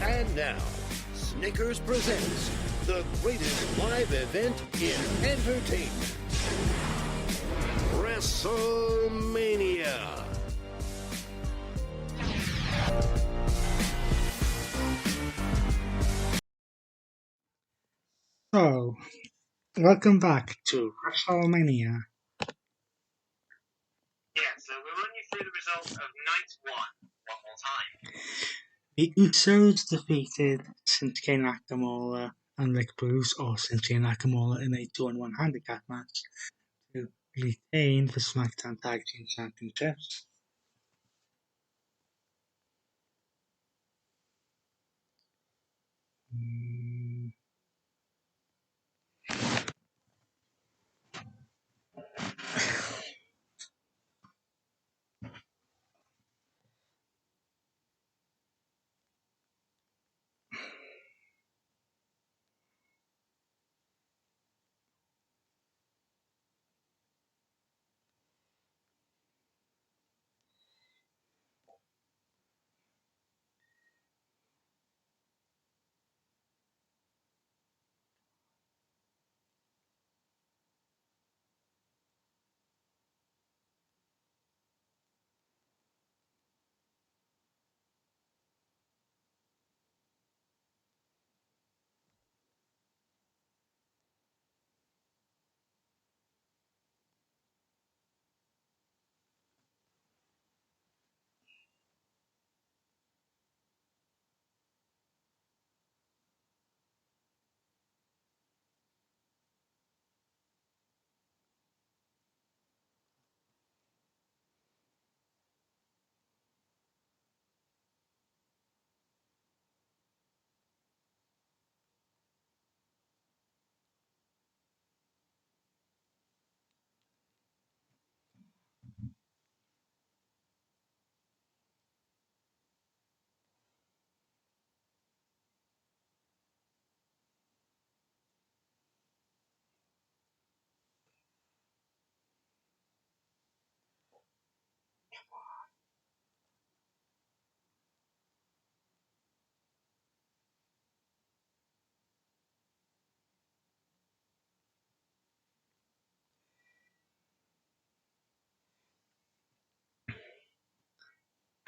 And now, Snickers presents the greatest live event in entertainment. Wrestlemania. So, welcome back to Wrestlemania. Yeah, so we'll run you through the results of night one more time. The Usos defeated Shinsuke Nakamura and Rick Bruce, or Shinsuke Nakamura, in a 2-on-1 handicap match to retain the SmackDown Tag Team Championships.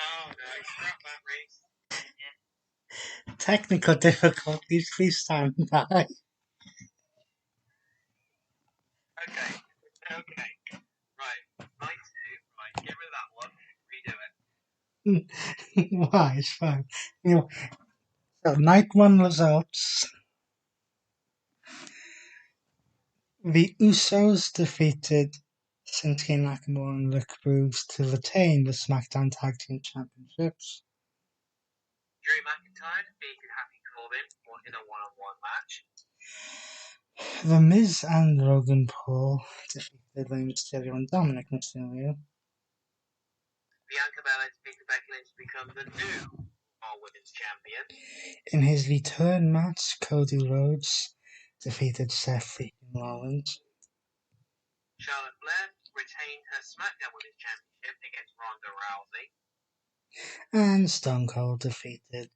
Oh no, scrap that race. Technical difficulties, please stand by. Okay. Right, night two. Right, get rid of that one. Redo it. Why, it's fine. So, night one results. The Usos defeated Shinsuke Nakamura and Rick Bruce to retain the SmackDown Tag Team Championships. Drew McIntyre defeated Happy Corbin in a one-on-one match. The Miz and Logan Paul defeated Rey Mysterio and Dominic Mysterio. Bianca Belair defeated Becky Lynch to become the new Raw Women's Champion. In his return match, Cody Rhodes defeated Seth freaking Rollins. Charlotte Flair retained her SmackDown Women's Championship against Ronda Rousey. And Stone Cold defeated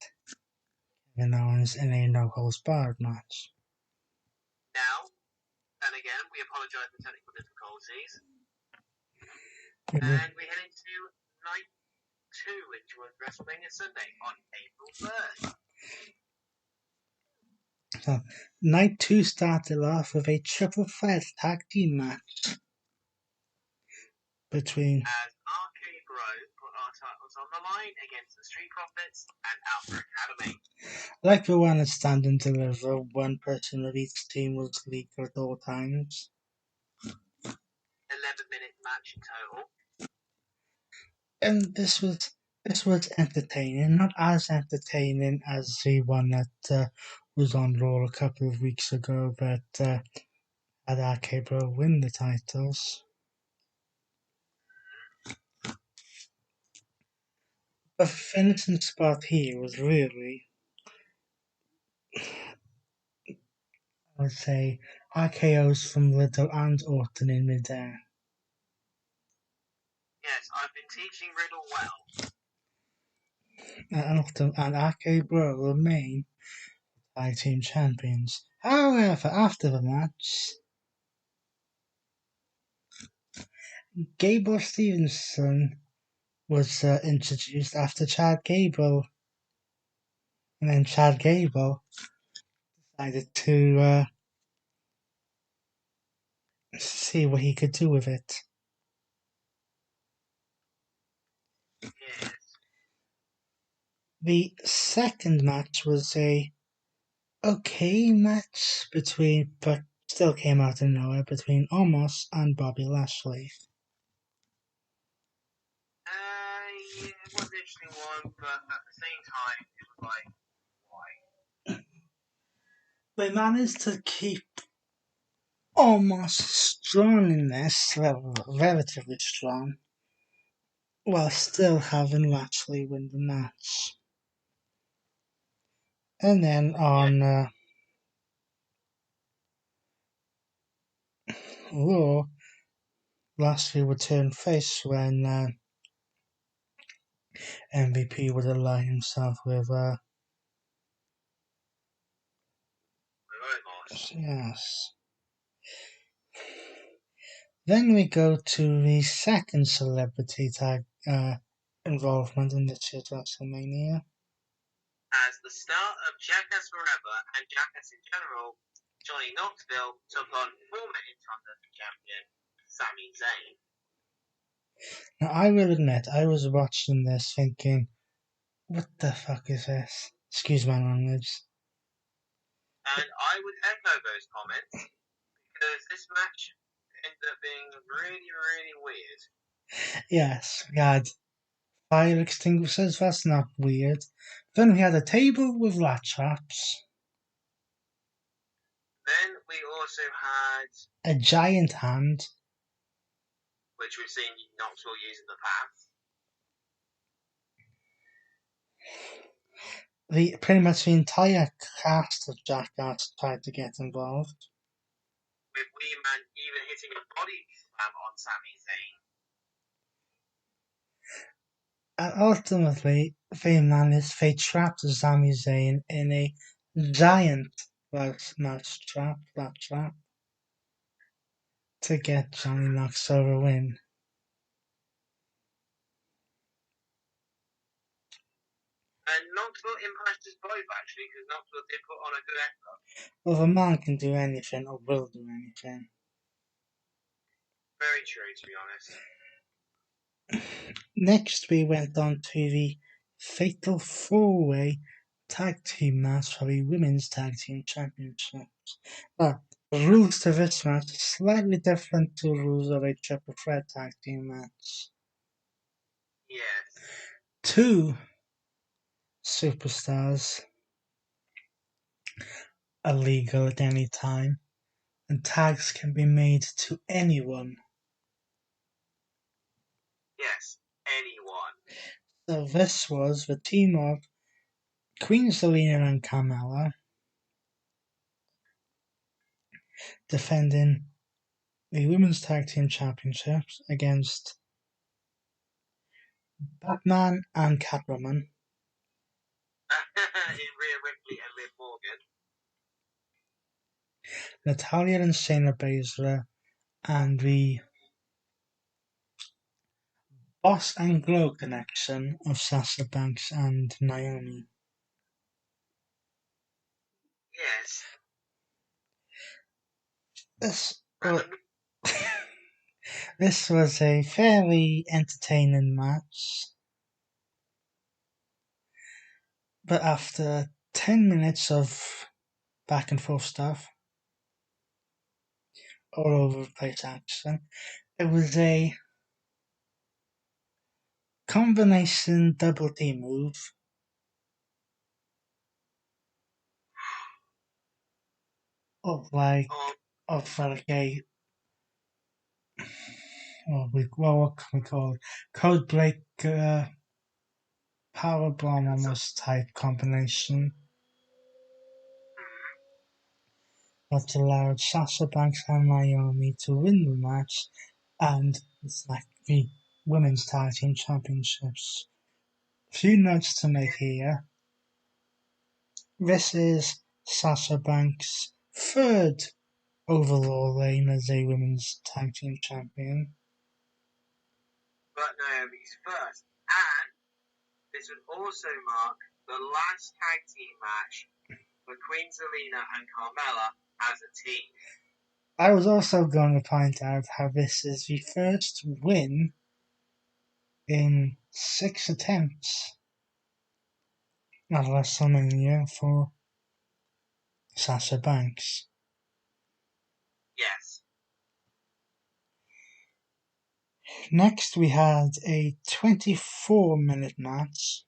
Kevin Owens in a no-holds-barred match. Now, and again, we apologise for technical difficulties. Mhm. And we head into night two, which was WrestleMania Sunday on April 3rd. So, night two started off with a triple threat tag team match between As RK Bro put our titles on the line against the Street Profits and Alpha Academy. like the one at Stand and Deliver, one person of each team was legal at all times. 11-minute match in total. And this was entertaining, not as entertaining as the one that was on Raw a couple of weeks ago, but had RK Bro win the titles. The finishing spot here was really, I would say, RKO's from Riddle and Orton in midair. Yes, I've been teaching Riddle well. and RK Bro remain tag team champions. However, after the match, Gable Stevenson was introduced after Chad Gable, and then Chad Gable decided to see what he could do with it. Yes. The second match was a okay match but still came out of nowhere, between Omos and Bobby Lashley. Yeah, it was an interesting one, but at the same time, it was like, why? They managed to keep Omos strong in this, well, relatively strong, while still having Lashley win the match. And then on Raw, Lashley would turn face when MVP would align himself with yes. Then we go to the second celebrity tag involvement in this year's WrestleMania. As the start of Jackass Forever and Jackass in general, Johnny Knoxville took on former Intercontinental Champion Sami Zayn. Now, I will admit, I was watching this thinking, what the fuck is this? Excuse my language. And I would echo those comments because this match ended up being really, really weird. Yes, we had fire extinguishers, that's not weird. Then we had a table with rat traps. Then we also had A giant hand. Which we've seen Knoxville use in the past. Pretty much the entire cast of Jackass tried to get involved. With Wee Man even hitting a body slam on Sami Zayn. And ultimately, they trapped Sami Zayn in a giant mouse trap, rat trap, to get Johnny Knoxville a win. And Knoxville impressed us both, actually, because Knoxville did put on a good effort. Well, the man can do anything, or will do anything. Very true, to be honest. Next, we went on to the Fatal 4-Way Tag Team match for the Women's Tag Team Championships. The rules to this match are slightly different to the rules of a Triple Threat Tag Team match. Yes. 2 superstars are legal at any time, and tags can be made to anyone. Yes, anyone. So this was the team of Queen Zelina and Carmella defending the Women's Tag Team Championships against Batman and Catwoman, in Rhea Ripley and Liv Morgan. Natalya and Shayna Baszler, and the Boss and Glow connection of Sasha Banks and Naomi. Yes. This was a fairly entertaining match, but after 10 minutes of back and forth stuff, all over the place action, it was a combination double D move of a what can we call it? Code break power bomb almost type combination that allowed Sasha Banks and Naomi to win the match and the Women's Tag Team Championships few notes to make here. This is Sasha Banks' third overall reign as a women's tag team champion. But Naomi's first. And this would also mark the last tag team match for Queen Zelina and Carmella as a team. I was also going to point out how this is the first win in 6 attempts at WrestleMania for Sasha Banks. Yes. Next, we had a 24-minute match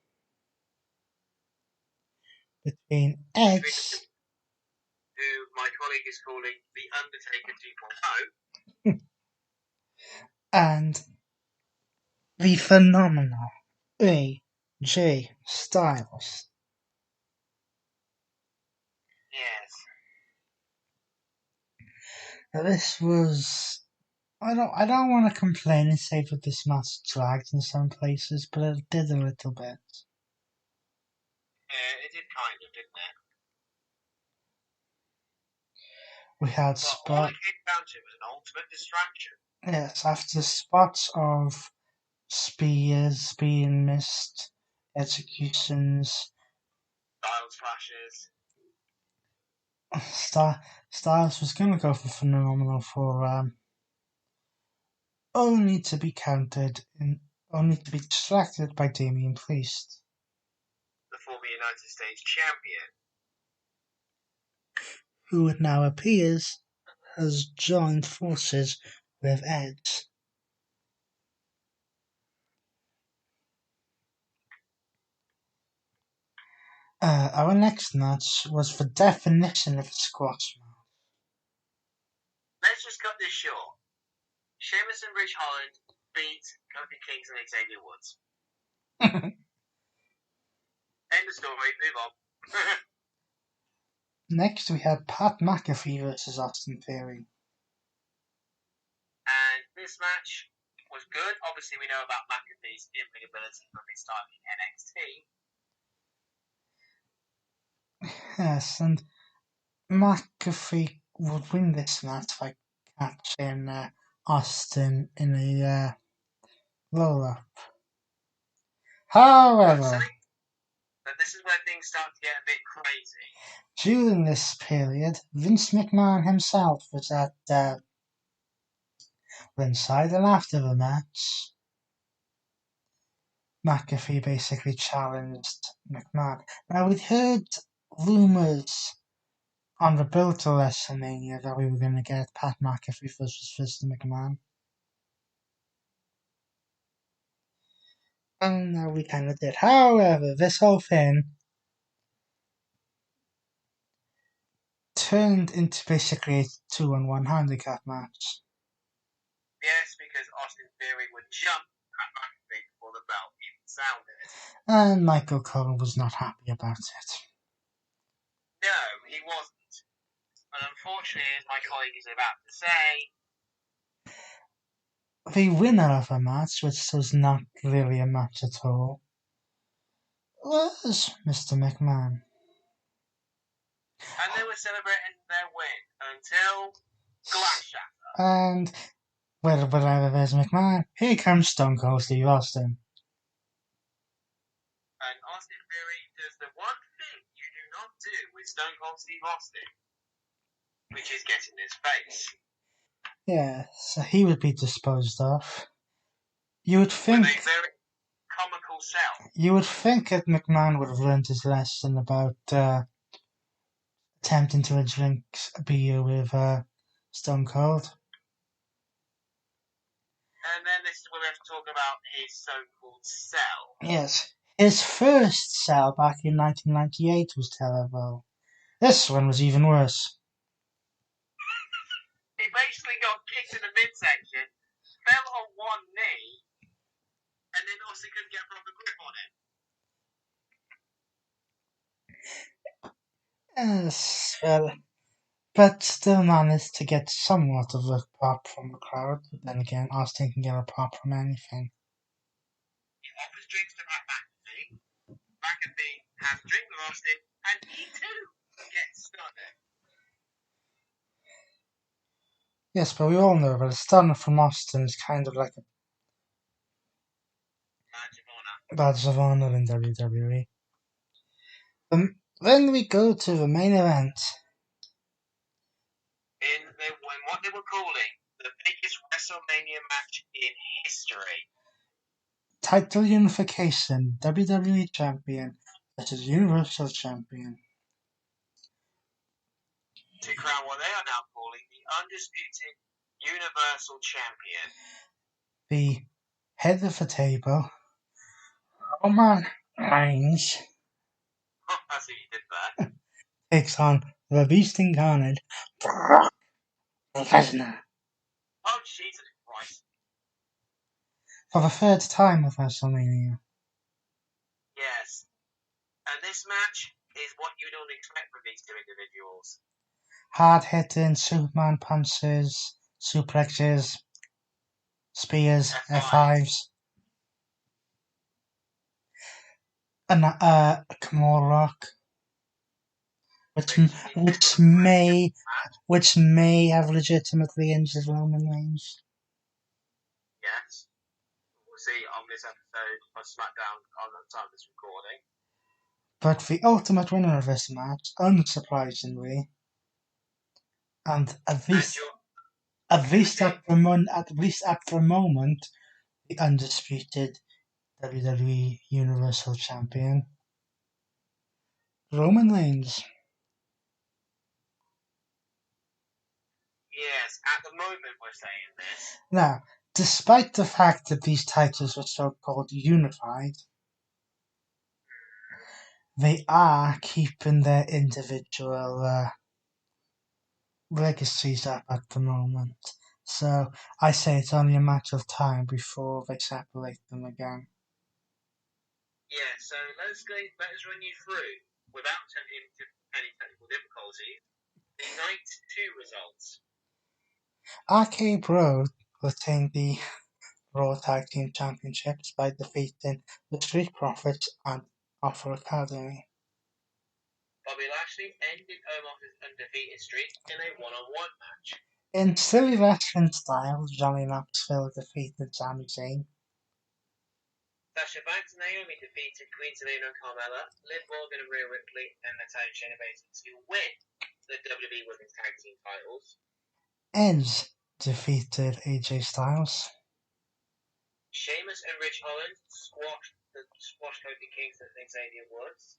between Edge, who my colleague is calling the Undertaker 2.0, and the phenomenal AJ Styles. Yes. Now, this was. I don't want to complain and say that this match dragged in some places, but it did a little bit. Yeah, it did kind of, didn't it? We had But all it came down to was an ultimate distraction. Yes, after spots of spears being missed, executions, Styles flashes. Styles was going to go for phenomenal forearm, only to be distracted by Damian Priest, The former United States champion. who it now appears has joined forces with Edge. Our next match was the definition of a squash match. Let's just cut this short. Sheamus and Rich Holland beat Kofi Kingston and Xavier Woods. End of story, move on. Next, we had Pat McAfee versus Austin Theory. And this match was good. Obviously, we know about McAfee's in-ring ability from his time in NXT. Yes, and McAfee would win this match by catching Austin in a roll-up. However, but this is where things start to get a bit crazy. During this period, Vince McMahon himself was at ringside, and after the match, McAfee basically challenged McMahon. Now, we'd heard rumours on the build to WrestleMania that we were going to get Pat McAfee versus Mr. McMahon. And we kind of did. However, this whole thing turned into basically a 2-on-1 handicap match. Yes, because Austin Theory would jump at McAfee before the bell even sounded. And Michael Cole was not happy about it. No, he wasn't. And unfortunately, as my colleague is about to say, the winner of the match, which was not really a match at all, was Mr. McMahon. And they were celebrating their win until glass shatter. And wherever there's McMahon, here comes Stone Cold Steve Austin. And Austin Theory does the one thing you do not do with Stone Cold Steve Austin, which is get in his face. Yeah, so he would be disposed of. You would think. With a very comical self. You would think that McMahon would have learned his lesson about attempting to drink a beer with Stone Cold. And then this is where we have to talk about his so-called sell. Yes. His first sell back in 1998 was terrible. This one was even worse. He basically got kicked in the midsection, fell on one knee, and then Austin couldn't get a proper grip on it. Yes, well, but still managed to get somewhat of a pop from the crowd. But then again, Austin can get a pop from anything. He offers drinks to Pat McAfee, McAfee has a drink with Austin, and he too gets stunned. Yes, but we all know that a stunner from Austin is kind of like a badge of honor in WWE. Then we go to the main event. In what they were calling the biggest WrestleMania match in history. Title unification, WWE Champion versus Universal Champion. To crown what they are now calling the undisputed Universal Champion. The head of the table, Roman Reigns, That's what you did there. takes on the Beast Incarnate, Brock Lesnar. Oh, Jesus Christ. For the third time at WrestleMania. Yes. And this match is what you don't expect from these two individuals. Hard-hitting Superman punches, suplexes, spears, F5s, and Kimura Rock, which may have legitimately injured Roman Reigns. Yes. We'll see on this episode of SmackDown on the time of this recording. But the ultimate winner of this match, unsurprisingly, and at least at the moment, the undisputed WWE Universal Champion, Roman Reigns. Yes, at the moment we're saying this. Now, despite the fact that these titles were so-called unified, they are keeping their individual legacies up at the moment. So I say it's only a matter of time before they separate them again. Yeah, so let's run you through, without any technical difficulties, the Night 2 results. RK Bro retained the Raw Tag Team Championships by defeating the Street Profits and Alpha Academy. Bobby Lashley ended Omos's undefeated streak in a one-on-one match. In silly wrestling style, Johnny Knoxville defeated Sami Zayn. Sasha Banks and Naomi defeated Queen Zelina and Carmella, Liv Morgan and Rhea Ripley, and Natalya Shayna Baszler to win the WWE Women's Tag Team titles. Edge defeated AJ Styles. Sheamus and Rich Holland squashed Kofi Kingston and Xavier Woods.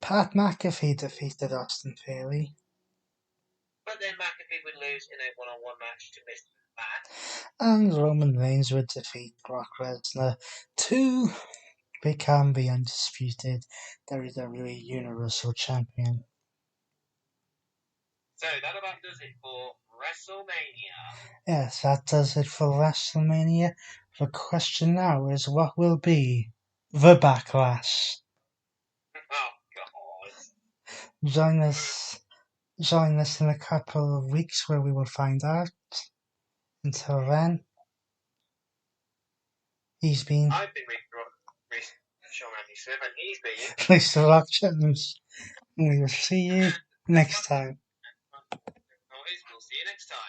Pat McAfee defeated Austin Theory. But then McAfee would lose in a one-on-one match to Mr. McMahon. And Roman Reigns would defeat Brock Lesnar to become the undisputed WWE Universal Champion. So that about does it for WrestleMania. Yes, that does it for WrestleMania. The question now is, what will be the backlash? Oh, God. Join us in a couple of weeks where we will find out. Until then, I've been Sean Andy Smith, and he's been Mr. Rock Jones. We will see you next time. We'll see you next time.